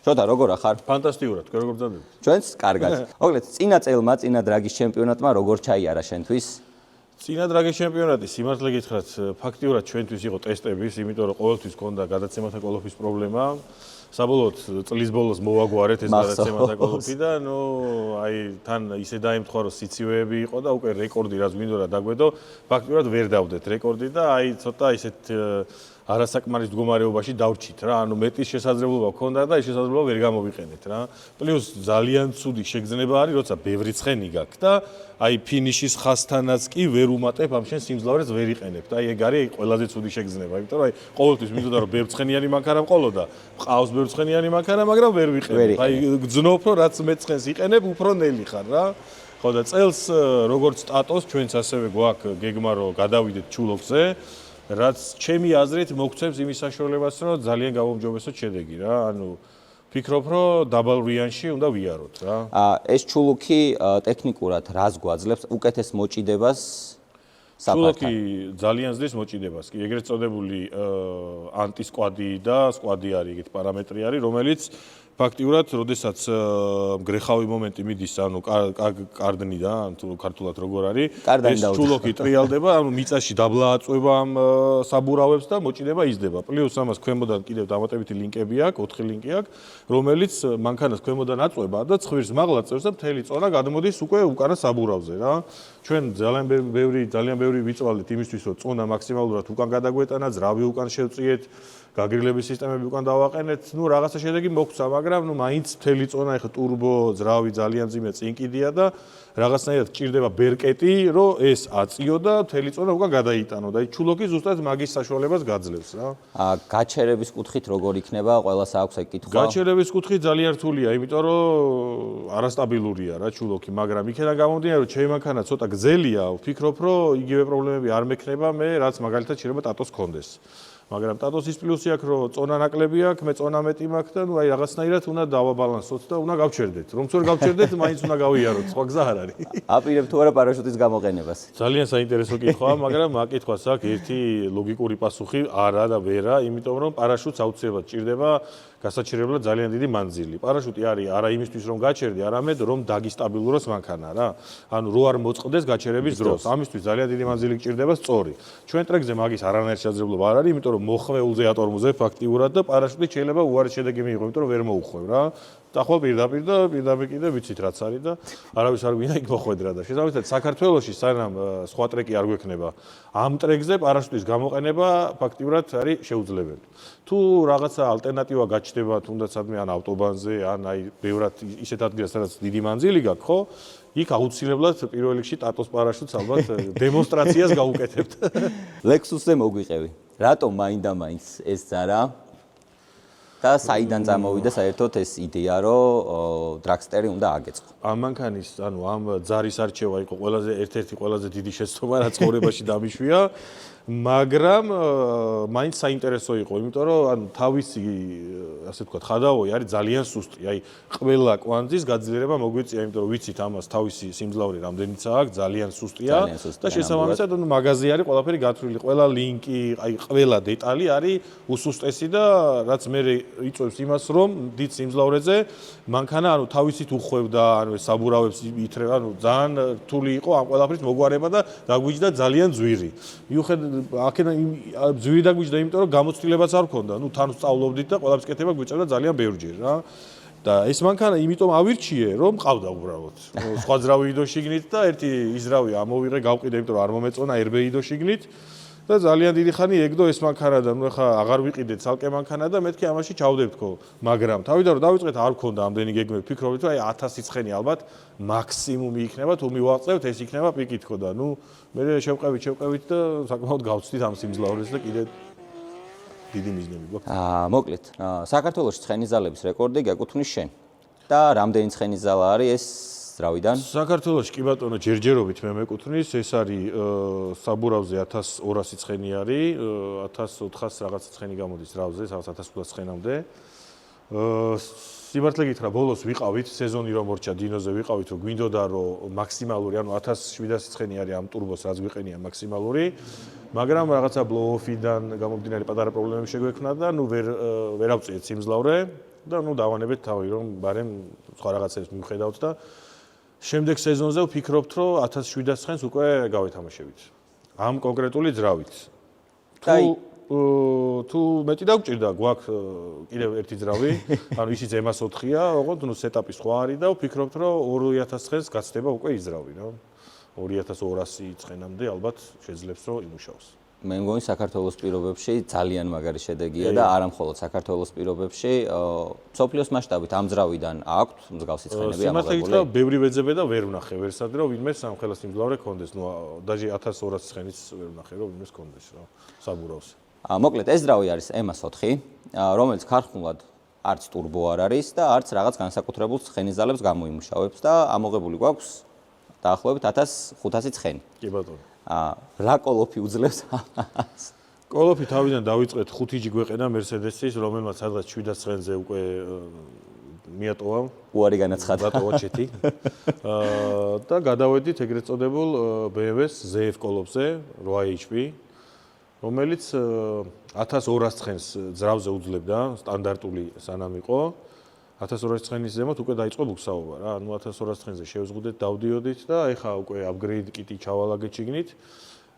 შოთა, როგორ ახარ? ფანტასტიკურად, თქვენ როგორ გძანდებთ? ჩვენც კარგად. მოკლედ, წინა წელმა, წინა დრაგის ჩემპიონატმა როგორ ჩაიარა შენთვის? წინა დრაგის ჩემპიონატი, სიმართლე გითხრათ, ფაქტიურად ჩვენთვის იყო ტესტების, იმიტომ რომ ყოველთვის ჰქონდა გადაცემათა კოლოფის პრობლემა. საბოლოოდ წლის ბოლოს მოვაგვარეთ ეს გადაცემათა კოლოფი და თან ისე დაემთხვა რომ სიცივეები იყო და უკვე რეკორდი რაც გვინდოდა დაგვედო, ფაქტიურად ვერ დავდეთ რეკორდი და ცოტა ისეთ არასაკმარის მდგომარეობაში დავრჩით რა, მეტის შესაძლებლობა ჰქონდა და ეს შესაძლებლობა ვერ გამოვიყენეთ რა. პლუს ძალიან ცუდი შეგრძნება არის, როცა ბევრი ცხენი გაქვს და ფინიშის ხასთანაც კი ვერ უმატებ ამ შენ სიმძლავრეს ვერ იყენებ და ეგ არის ყველაზე ცუდი შეგრძნება, იმიტომ რომ ყოველთვის მინდოდა რომ ბევრცხენიანი მანქანა მყოლოდა, ყავს ბევრცხენიანი მანქანა, მაგრამ ვერ ვიყენებ. გძნობ რომ რაც მეცხენს იყენებ, უფრო ნელი ხარ რა. ხო და წელს როგორც სტატოს ჩვენც ასევე გვაქვს გეგმა რომ გადავიდეთ ჩულოქზე. რაც ჩემი აზრით მოგცემს იმის საშუალებას, რომ ძალიან გამომჯობესოთ შედეგი რა. ფიქრობ, რომ დაბალ რიანში უნდა ვიაროთ რა. ეს ჩულუქი ტექნიკურად რას გვაძლევს? უკეთეს მოჭიდებას საფართან. ჩულუქი ძალიან ზრდის მოჭიდებას კი, ეგრეთ წოდებული ანტისკვადი და სკვადი არის ეგეთი პარამეტრი არის, რომელიც ფაქტიურად, როდესაც გრეხავი მომენტი მიდის, კარდნიდან, თუ ქართულად როგორ არის, ეს ჩულოქი ტრიალდება, მიწაში დაბლა აწვება ამ საბურავებს და მოჭიდება იზრდება. პლუს ამას ქვემოდან კიდევ დამატებითი ლინკები აქვს, 4 ლინკი აქვს, რომელიც მანქანას ქვემოდან აწვება და ცხვირს მაღლა წევს და მთელი წონა გადმოდის უკვე უკანა საბურავზე რა. ჩვენ ძალიან ბევრი ვიწვალეთ იმისთვის, რომ წონა მაქსიმალურად უკან გადაგვეტანა, ძრავი უკან შევწიეთ, გაგრილების სისტემები უკან დავაყენეთ, რაღაცა შედეგი მოგცა, მაგრამ მაინც მთელი წონა ეხა ტურბო, ძრავი ძალიან ძიმე წინ კიდია და რაღაცნაირად გჭირდება ბერკეტი, რომ ეს აწიო და მთელი წონა უკან გადაიტანო და ჩულოქი ზუსტად მაგის საშუალებას გაძლევს რა. გაჩერების კუთხით როგორ იქნება? ყველას აქვს ეგ კითხვა. გაჩერების კუთხით ძალიან რთულია, იმიტომ რომ არასტაბილურია რა ჩულოქი, მაგრამ იქიდან გამომდინარე, რომ ჩემი მანქანა ცოტა გრძელია, ვფიქრობ, რომ იგივე პრობლემები არ მექნება მე, რაც მაგალითად შეიძლება ტატოს კონდეს. მაგრამ ტატოს ის პლუსი აქვს, რომ წონა ნაკლები აქვს, მე წონა მეტი მაქვს და რაღაცნაირად უნდა დავაბალანსოთ და უნდა გავჩერდეთ. რომც ვერ გავჩერდეთ, მაინც უნდა გავიაროთ, სხვა გზა არ არის. აპირებ თუ არა პარაშუტის გამოყენებას? ძალიან საინტერესო კითხვაა, მაგრამ აკითხვას აქვს ერთი ლოგიკური პასუხი, არა და ვერა, იმიტომ რომ პარაშუტს აუცილებლად ჭირდება გასაჩერებლად ძალიან დიდი მანძილი. პარაშუტი არის არა იმისთვის რომ გაჩერდე, არამედ რომ დაგისტაბილუროს მანქანა რა. რო არ მოწყდეს გაჩერების დროს. ამისთვის ძალიან დიდი მანძილი გჭირდება სწორი. ჩვენ ტრეკზე მაგის არანაირი შესაძლებლობა არ არის, იმიტომ რომ მოხვეულზე ატორმოზე ფაქტიურად და პარაშუტით შეიძლება უარი შედეგი მიიღო, იმიტომ რომ ვერ მოუხვევ რა. ახლა პირდაპირ კიდე ვიცით რაც არის და არავის არ გვინდა იქ მოხვედრა და შესაბამისად საქართველოში სანამ სხვა ტრეკი არ გვექნება ამ ტრეკზე პარაშუტის გამოყენება ფაქტიურად არის შეუძლებელი. თუ რაღაცა ალტერნატივა გაჩნდება თუნდაც სადმე ან ავტობანზე ან ბევრად ისეთ ადგილას სადაც დიდი მანძილი გაქვს, ხო? იქ აუცილებლად პირველ რიგში ტატოს პარაშუტს ალბათ დემონსტრაციას გავუკეთებთ. ლექსუსზე მოგვიყევი. რატომ მაინდა-მაინც ეს ძარა? და საიდან წამოვიდა საერთოდ ეს იდეა, რომ დრაგსტერი უნდა აგეწყო? ამ მანქანის, ამ ძარის არჩევა იყო ერთ-ერთი ყველაზე დიდი შეცდომა, რაც ცხოვრებაში დამიშვია, მაგრამ მაინც საინტერესო იყო, იმიტომ რომ თავისი, ასე ვთქვათ, ხადავოი არის ძალიან სუსტი. ყველა კვანძის გაძლიერება მოგვიწია, იმიტომ რომ ვიცით ამას თავისი სიმძლავრე რამდენიც აქვს, ძალიან სუსტია და შესაბამისად მაღაზია არის ყველაფერი გათვლილი, ყველა ლინკი, ყველა დეტალი არის უსუსტესი და რაც მე იწვევს იმას, რომ დიდ სიმძლავრეზე მანქანა თავისით უხვევდა, საბურავებს ითრება, ძალიან რთული იყო ამ ყველაფრის მოგვარება და დაგვიჯდა ძალიან ძვირი. მიუხედავად აქედან ძვირი დაგვიჯდა, იმიტომ რომ გამოცდილებაც არ მქონდა. თან ვსწავლობდით და ყველაფრის კეთება გვიწევდა ძალიან ბევრჯერ რა. და ეს მანქანა იმიტომ ავირჩიე, რომ მყავდა უბრალოდ. სხვა ძრავი იდო შიგნით და ერთი იზრავი ამოვიღე, გავყიდე, იმიტომ რომ არ მომეწონა RB იდო შიგნით. და ძალიან დიდი ხანი ეგდო ეს მანქანა და ახლა აღარ ვიყიდე ცალკე მანქანა და მეთქი ამაში ჩავდებთქო, მაგრამ თავიდან რომ დავიწყეთ არ მქონდა ამდენი გეგმები, ფიქრობთ რომ 1000 ცხენი ალბათ მაქსიმუმი იქნება, თუ მივაღწევთ ეს იქნება პიკი თქო და მე შევყევით და საკმაოდ გავცდით ამ სიმძლავრეს და კიდე დიდი მიზნები გვაქვს. მოკლედ, საქართველოში ცხენის ზალების რეკორდი გეკუთვნის შენ. და რამდენი ცხენის ზალა არის ეს? ზრავიდან? საქართველოში კი ბატონო ჯერჯერობით მე მეკუთვნის, ეს არის საბურავზე 1200 ცხენი არის, 1400 რაღაცა ცხენი გამოდის ზრავზე, 1500 ცხენამდე. სიმართლე გითხრა, ბოლოს ვიყავით, სეზონი რომ მორჩა დინოზე ვიყავით, რომ გვინდოდა რომ მაქსიმალური, 1700 ცხენი არის ამ ტურბოს, რაც გვიყენია მაქსიმალური, მაგრამ რაღაცა ბლოუ-ოფიდან გამომდინარე პატარა პრობლემები შეგვექმნა და ვერ ავწიეთ სიმძლავრე. და დავანებეთ თავი რომ ბარემ სხვა რაღაცებს მივხედავთ და შემდეგ სეზონზე ვფიქრობთ რომ 1700 ცხენს უკვე გავეთამაშებით. ამ კონკრეტული ძრავით. თუ მეტი დაგჭირდა გვაქვს კიდევ ერთი ძრავი, ანუ ისიც ემას 4-ია, ოღონდ სეტაპი სხვა არის და ვფიქრობთ რომ 2000 ცხენს გაცდება უკვე ის ძრავი რა. 2200 ცხენამდე ალბათ შეძლებს რომ იმუშაოს. მე მგონი საქართველოს პირობებში ძალიან მაგარი შედეგია და არა მხოლოდ საქართველოს პირობებში, მსოფლიოს მასშტაბით ამ ძრავიდან აქვთ მსგავსი ცხენები ამოღებული. სიმართლე გითხრა, ბევრი ვეძებე და ვერ ვნახე ვერსად რომ ვინმე სამხელა სიმძლავრე კონდეს, ნუ დაჟე 1200 ცხენიც ვერ ვნახე რომ ვინმეს კონდეს რა, საბურავს. მოკლედ ეს ძრავი არის ემას 4, რომელიც ქარხნულად არც ტურბო არ არის და არც რაღაც განსაკუთრებულ ცხენის ძალებს გამოიმუშავებს და ამოღებული გვაქვს დაახლოებით 1500 ცხენი. კი ბატონო. რა კოლოფი უძლებს ამას? კოლოფი თავიდან დავიწყეთ 5G გვეყენა Mercedes-ის, რომელმაც სადღაც 700 ცხენზე უკვე მიატოვა. უარი განაცხადა. დატოვა ჩეთი. და გადავედით ეგრეთ წოდებულ BMW-ს ZF კოლოფზე 8 HP, რომელიც 1200 ცხენს ძრავზე უძლებდა, სტანდარტული სანამ იყო. 1200 ცხენის ზემოთ უკვე დაიწყო ბუქსაობა რა. ანუ 1200 ცხენზე შევზღუდეთ, დავდიოდით და ეხა უკვე upgrade კიტი ჩავალაგეთ შიგნით.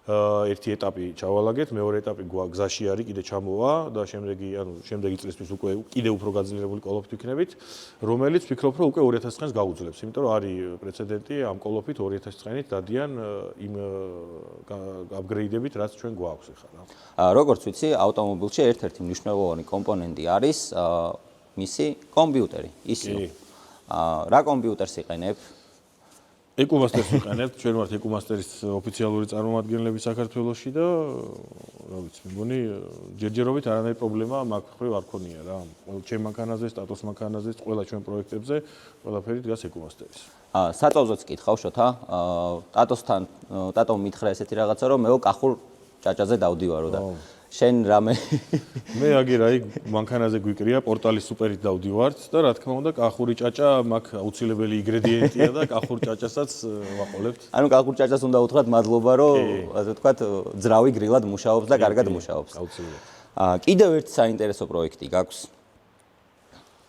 ერთი ეტაპი ჩავალაგეთ, მეორე ეტაპი გზაში არის, კიდე ჩამოვა და შემდეგი წლისთვის უკვე კიდე უფრო გაძლიერებული კოლოფით ვიქნებით, რომელიც ვფიქრობ, რომ უკვე 2000 ცხენს გაუძლებს, იმიტომ რომ არის პრეცედენტი ამ კოლოფით 2000 ცხენით დადიან იმ upgrade-ებით, რაც ჩვენ გვაქვს ეხა რა. როგორც ვიცი, ავტომობილში ერთ-ერთი მნიშვნელოვანი კომპონენტი არის მისი კომპიუტერი, ისინი. რა კომპიუტერს იყენებ? EcoMaster-ს ვიყენებთ, ჩვენ ვართ EcoMaster-ის ოფიციალური წარმომადგენლები საქართველოში და რა ვიცი, მეგონი ჯერჯერობით არანაირი პრობლემა მაგ ხრივ არ ქონია რა. ჩემ მანქანაზე, სტატოს მანქანაზე, ყველა ჩვენ პროექტებზე ყველაფერი დგას EcoMaster-ის. საწავზოც კითხავ შოთა, ტატომ მითხრა ესეთი რაღაცა, რომ მეო კახურ ჭაჭაზე დავდივარო და შენ რამე მე აგერ აი მანქანაზე გვიკრია პორტალის სუპერით დავდივართ და რა თქმა უნდა კახური ჭაჭა მაგ აუცილებელი ინგრედიენტია და კახურ ჭაჭასაც ვაყოლებთ. ანუ კახურ ჭაჭას უნდა უთხრათ მადლობა, რომ ასე ვთქვათ, ძრავი გრილად მუშაობს და კარგად მუშაობს. აუცილებლად. კიდევ ერთი საინტერესო პროექტი გაქვს.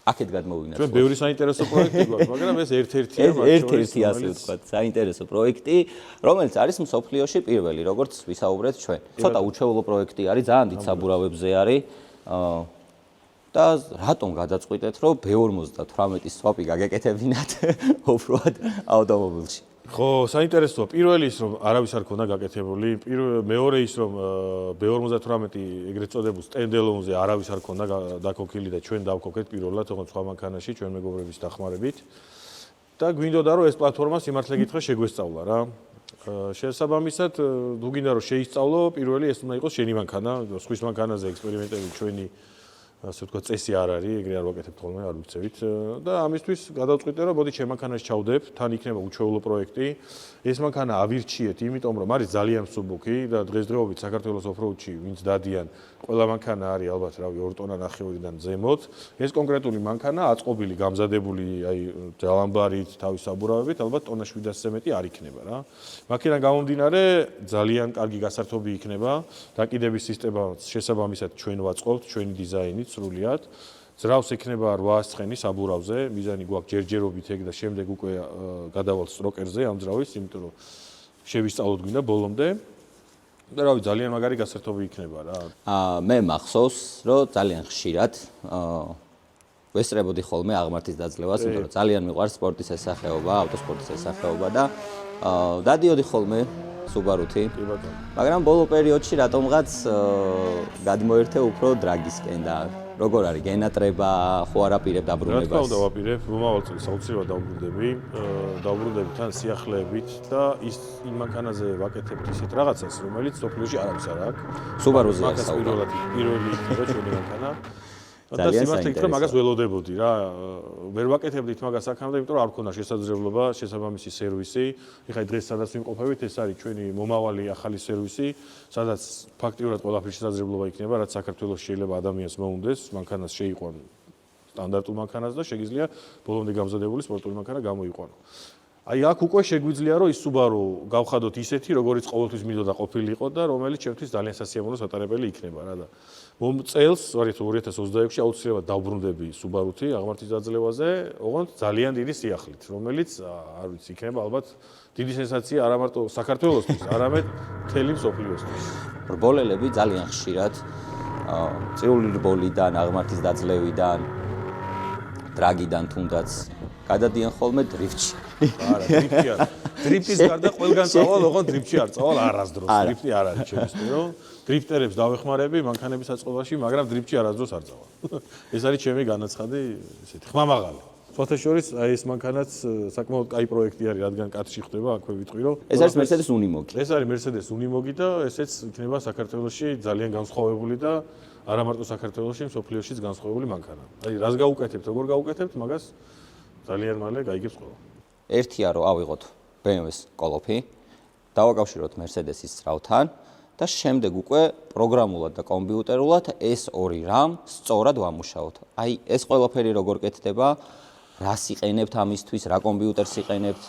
აქეთ გადმოვინახოთ. ჩვენ ბევრი საინტერესო პროექტი გვაქვს, მაგრამ ეს ერთ-ერთია მათ შორის. ერთ-ერთი ასე ვთქვათ, საინტერესო პროექტი, რომელიც არის მსოფლიოში პირველი, როგორც ვისაუბრეთ ჩვენ. ცოტა უჩვეულო პროექტი არის, ძალიან დიდ საბურავებზე არის. და რატომ გადაწყვიტეთ, რომ B58-ის სვაპი გაგეკეთებინათ უბრალოდ ავტომობილში? ხო, საინტერესოა. პირველი ის რომ არავის არ ქონდა გაკეთებული, მეორე ის რომ B58 ეგრეთ წოდებულ სტენდელონზე არავის არ ქონდა დაქოქილი და ჩვენ დავქოქეთ პირველად, თქო სხვა მანქანაში ჩვენ მეგობრების დახმარებით. და გვინდოდა რომ ეს პლატფორმა სიმართლე გითხრა შეგვესწავლა რა. შესაბამისად, თუ გინდა რომ შეისწავლო, პირველი ეს უნდა იყოს შენი მანქანა, სხვის მანქანაზე ექსპერიმენტები ჩვენი ასე ვთქვათ, წესი არ არის, ეგრე არ ვაკეთებთ ხოლმე, არ ვიცით. და ამისთვის გადავწყვიტე, რომ მოდი ჩემ მანქანაში ჩავდებ, თან იქნება უჩვეულო პროექტი. ეს მანქანა ავირჩიეთ, იმიტომ რომ არის ძალიან მსუბუქი და დღესდღეობით საქართველოს ოფროუდში ვინც დადიან, ყველა მანქანა არის ალბათ, რავი, 2 ტონა ნახევრიდან ზემოთ. ეს კონკრეტული მანქანა აწყობილი, გამზადებული, აი, ძალამბარით, თავის საბურავებით, ალბათ ტონა 700-ზე მეტი არ იქნება რა. მაქედან გამომდინარე, ძალიან კარგი გასართობი იქნება, დაკიდების სისტემაც შესაბამისად ჩვენ ვაწყობთ, ჩვენი დიზაინით სრულიად. ძრავს იქნება 800 ცხენი საბურავზე, მიზანი გვაქვს ჯერჯერობით ეგ და შემდეგ უკვე გადავალთ სტროკერზე ამ ძრავის, იმიტომ რომ შევისწავლოთ გვინდა ბოლომდე. და რავი, ძალიან მაგარი გასართობი იქნება რა. მე მახსოვს, რომ ძალიან ხშირად ვესწრებოდი ხოლმე აღმართის დაძლევას, იმიტომ რომ ძალიან მიყვარს სპორტის ესახეობა, ავტოსპორტის ესახეობა და დადიოდი ხოლმე Subaru-ი. მაგრამ ბოლო პერიოდში რატომღაც გადმოერთე უფრო დრაგისკენ და როგორ არის გენატრება, ხო არ აპირებ დაბრუნებას? რა თქმა უნდა, ვაპირებ, მომავალ წელს აუცილებლად დავბრუნდები თან სიახლეებით და იმ მანქანაზე ვაკეთებ ისეთ რაღაცას, რომელიც სოფლიოში არავის არ აქვს. Subaru-ზე არის პირველი იქნება ჩვენი მანქანა. და სიმართლე გითხრა, მაგას ველოდებოდი რა. ვერ ვაკეთებდით მაგას აქამდე, იმიტომ რომ არ მქონდა შესაძლებლობა, შესაბამისი სერვისი. ეხლა დღეს სადაც ვიმყოფებით, ეს არის ჩვენი მომავალი ახალი სერვისი, სადაც ფაქტიურად ყველაფერი შესაძლებლობა იქნება, რაც საქართველოს შეიძლება ადამიანს მოუნდეს, მანქანას შეიყვან სტანდარტულ მანქანას და შეგიძლია ბოლომდე გამზადებული სპორტული მანქანა გამოიყვანო. აი აქ უკვე შეგვიძლია რომ ის Subaru გავხადოთ ისეთი, როგორიც ყოველთვის მინდოდა ყოფილიყო და რომელიც ჩემთვის ძალიან სასიამოვნო სატარებელი იქნება რა და წელს 2026-ში აუცილებლად დავბრუნდები Subaru-თი აღმართის დაძლევაზე, ოღონდ ძალიან დიდი სიახლით, რომელიც არ ვიცი, იქნება ალბათ დიდი სენსაცია არა მარტო საქართველოსთვის, არამედ მთელი მსოფლიოსთვის. რბოლელები ძალიან ხშირად წრიული რბოლიდან, აღმართის დაძლევიდან, დრაგიდან თუნდაც გადადიან ხოლმე დრიფტში. არა, დრიფტი არა. დრიფტის გარდა ყველგან წავალ, ოღონდ დრიფტში არ წავალ არასდროს. დრიფტი არ არის ჩემთვის, რომ დრიფტერებს დავეხმარები მანქანების აწყობაში, მაგრამ დრიფტში არასდროს არ წავალ. ეს არის ჩემი განაცხადი, ესეთი ხმამაღალი. სხვათა შორის აი ეს მანქანაც საკმაოდ კაი პროექტი არის, რადგან კადრში ხდება, აქვე ვიტყვი, რომ ეს არის Mercedes Unimog. ეს არის Mercedes Unimog და ესეც იქნება საქართველოში ძალიან განსხვავებული და არა მარტო საქართველოში, მსოფლიოშიც განსხვავებული მანქანა. აი რას გაუკეთებთ, როგორ გაუკეთებთ, მაგას ძალიან მალე გაიგებს ყველა. ერთია რომ ავიღოთ BMW-ს კოლოფი, დავაკავშიროთ Mercedes-ის სწრავთან და შემდეგ უკვე პროგრამულად და კომპიუტერულად ეს ორი რამ სწორად ვამუშაოთ. აი ეს ყველაფერი როგორ კეთდება? რას იყენებთ ამისთვის, რა კომპიუტერს იყენებთ?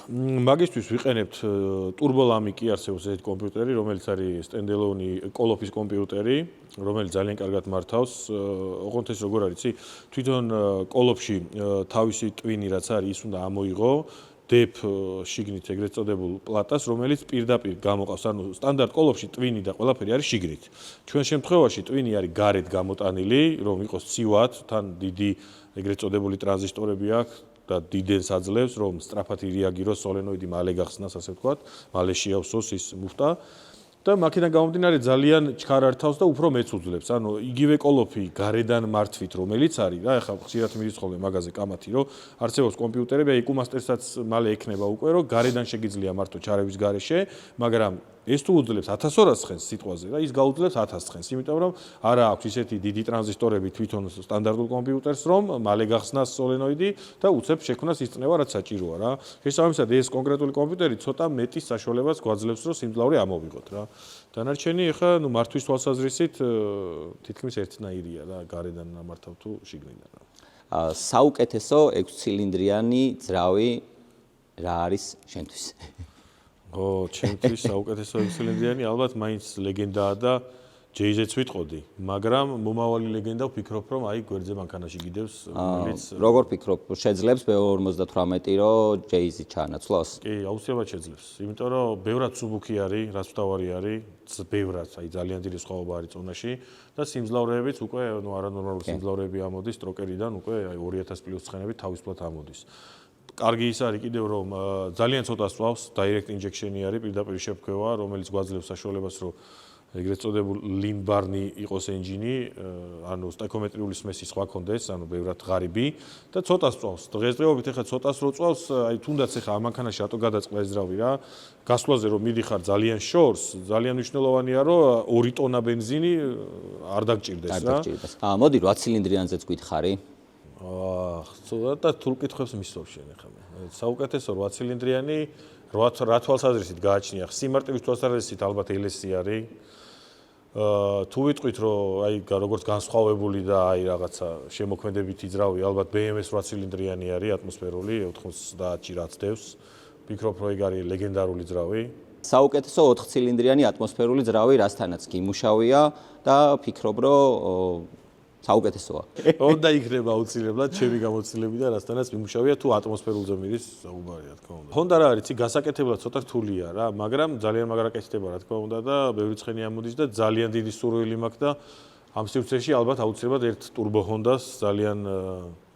მაგისთვის ვიყენებთ TurboLami კი არსებობს ესეთი კომპიუტერი, რომელიც არის standalone კოლოფის კომპიუტერი, რომელიც ძალიან კარგად მართავს. ოღონდ ეს როგორ არის, თვითონ კოლოფში თავისი ტვინი რაც არის, ის უნდა ამოიღო DEP შიგნით ეგრეთ წოდებულ პლატას, რომელიც პირდაპირ გამოყავს, ანუ სტანდარტ კოლოფში ტვინი და ყველაფერი არის შიგნით. ჩვენ შემთხვევაში ტვინი არის გარეთ გამოტანილი, რომ იყოს ცივად, თან დიდი ეგრეთ წოდებული ტრანზისტორები აქვს და დიდენს აძლევს, რომ სწრაფად ირეაგიროს სოლენოიდი მალე გახსნას, ასე ვთქვათ, მალე შეავსოს ის მუხტა. და მაქედან გამომდინარე ძალიან ჩქარ ართავს და უფრო მეც უძლებს. ანუ იგივე კოლოფი გარედან მართვით, რომელიც არის, რა ეხლა ხშირად მიდის ხოლმე მაგაზე კამათი, რომ არსებობს კომპიუტერები, აი EcoMaster-საც მალე ექნება უკვე, რომ გარედან შეგიძლია მართო ჩარევის გარეშე, მაგრამ ეს თუ უძლებს 1200 ცხენს სიტყვაზე და ის გაუძლებს 1000 ცხენს, იმიტომ რომ არა აქვს ისეთი დიდი ტრანზისტორები თვითონ სტანდარტულ კომპიუტერს, რომ მალე გახსნას სოლენოიდი და უცებ შექმნას ის წნევა, რაც საჭიროა რა. შესაბამისად, ეს კონკრეტული კომპიუტერი ცოტა მეტი საშუალებას გვაძლევს, რომ სიმძლავრე ამოვიღოთ რა. დანარჩენი ახლა ნუ მართვის თვალსაზრისით თითქმის ერთნაირია რა, გარედან ამართავ თუ შიგნიდან რა. საუკეთესო 6 ცილინდრიანი ძრავი რა არის შენთვის? ჩემთვის საუკეთესო ცილინდრიანი ალბათ მაინც ლეგენდაა და JZ-ს ვიტყოდი, მაგრამ მომავალი ლეგენდა ვფიქრობ, რომ აი გვერდზე მანქანაში გიდევს, რომელიც როგორ ფიქრობ, შეძლებს B52 რომ JZ ჩაანაცვლოს? კი, აუცილებლად შეძლებს, იმიტომ რომ ბევრად სუბუქი არის, რაც თავარი არის, ბევრად, აი ძალიან დიდი სხვაობა არის წონაში და სიმძლავრეებიც უკვე, ნუ არანორმალური სიმძლავრეები ამოდის ტროკერიდან, უკვე აი 2000 პლუს ცხენები თავისუფლად ამოდის. კარგი ის არის კიდევ რომ ძალიან ცოტა სწავს direct injection-ი არის პირდაპირ შეფქვევა, რომელიც გვაძლევს საშუალებას რომ ეგრეთ წოდებულ lean burn-ი იყოს ენჯინი, ანუ სტაკიომეტრიული სმესი სხვა კონდეს, ანუ ბევრად ღარიბი და ცოტა სწავს. დღესდღეობით ახლა ცოტას რო სწავს, აი თუნდაც ახლა ამ მანქანაში რატო გადაწყდა ეს ძრავი რა, გასვლაზე რომ მიდიხარ ძალიან შორს, ძალიან მნიშვნელოვანია რომ 2 ტონა ბენზინი არ დაგჭირდეს რა. არ დაგჭირდეს. მოდი 8 ცილინდრიანზეც გითხარი. და თუ კითხებს მისვავ შენ ახლა მე. საუკეთესო 8 ცილინდრიანი რა თვალსაზრისით გააჩნია. სიმარტივის თვალსაზრისით ალბათ LS-ი არის. თუ ვიტყვით რომ აი როგორც განსხვავებული და აი რაღაცა შემოქმედებითი ძრავი, ალბათ BMW-ს 8 ცილინდრიანი არის ატმოსფერული 90-ში რაც დევს. ვფიქრობ რომ ეგ არის ლეგენდარული ძრავი. საუკეთესო 4 ცილინდრიანი ატმოსფერული ძრავი რასთანაც კი იმუშავია და ფიქრობ რომ საუკეთესოა. უნდა იქნება აუცილებლად ჩემი გამოცდილები და რასთანაც მიმუშავია თუ ატმოსფერულზე მიდის საუბარია თქმა უნდა. Honda რა არის, გასაკეთებლად ცოტა რთულია რა, მაგრამ ძალიან მაგრა კეთდება რა თქმა უნდა და ბევრი ცხენი ამოდის და ძალიან დიდი სურვილი მაქვს და ამ სივრცეში ალბათ აუცილებლად ერთ turbo Honda-ს ძალიან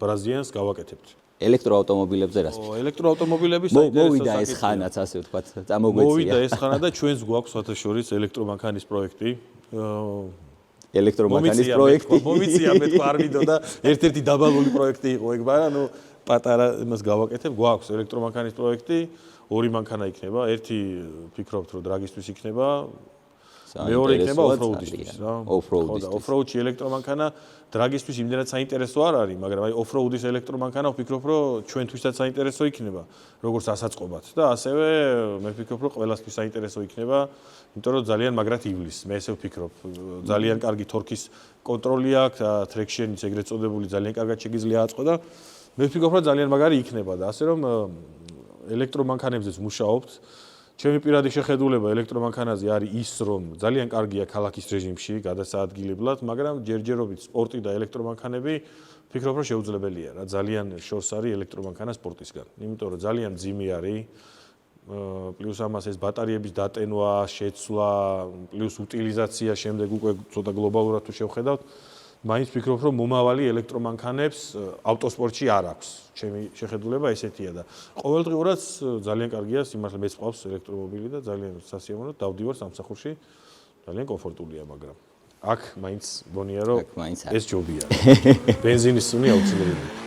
ბრაზიანს გავაკეთებთ. ელექტროავტომობილებზე რას? ელექტროავტომობილების საინტერესო მოვიდა ეს ხანაც ასე ვთქვათ, წამოგვეცია. მოვიდა ეს ხანა და ჩვენს გვაქვს სხვათა შორის ელექტრომანქანის პროექტი. ელექტრომანქანის პროექტი. მომიცია მე თქვა არ მინდოდა ერთ-ერთი დაბალული პროექტი იყო ეგ, მაგრამ ნუ პატარა იმას გავაკეთებ, გვაქვს ელექტრომანქანის პროექტი, 2 მანქანა იქნება, ერთი ფიქრობთ რომ დრაგისთვის იქნება, მეორე იქნება ოფროუდისთვის რა. ოფროუდში ელექტრომანქანა დრაგისთვის იმდენად საინტერესო არ არის, მაგრამ აი ოფროუდის ელექტრომანქანა ვფიქრობ რომ ჩვენთვისაც საინტერესო იქნება, როგორც ასაწყობად და ასევე მე ვფიქრობ რომ ყველასთვის საინტერესო იქნება, იმიტომ რომ ძალიან მაგრად ივლის, მე ესე ვფიქრობ. ძალიან კარგი თორქის კონტროლი აქვს, ტრექშენიც ეგრეთ წოდებული ძალიან კარგად შეგიძლია აწყო და მე ვფიქრობ რომ ძალიან მაგარი იქნება და ასე რომ ელექტრომანქანებზეც მუშაობთ. ჩემი პირადი შეხედულება ელექტრომანქანაზე არის ის, რომ ძალიან კარგია ქალაქის რეჟიმში გადასაადგილებლად, მაგრამ ჯერჯერობით სპორტი და ელექტრომანქანები ფიქრობ, რომ შეუძლებელია რა, ძალიან შორს არის ელექტრომანქანა სპორტისგან. იმიტომ რომ ძალიან ძიმი არის, პლუს ამას ეს ბატარეების დატენვა, შეცვლა, პლუს უტილიზაცია შემდეგ უკვე ცოტა გლობალურად თუ შევხედავთ, მაინც ვფიქრობ, რომ მომავალი ელექტრომანქანებს ავტოსპორტში არ აქვს. ჩემი შეხედულება ესეთია და ყოველდღიურად ძალიან კარგია, სიმართლე მეც ყავს ელექტრომობილი და ძალიან სასიამოვნო დავდივარ სამსახურში. ძალიან კომფორტულია, მაგრამ აქ მაინც მგონია, რომ ეს ჯობია. ბენზინის წვენი აუცილებელი.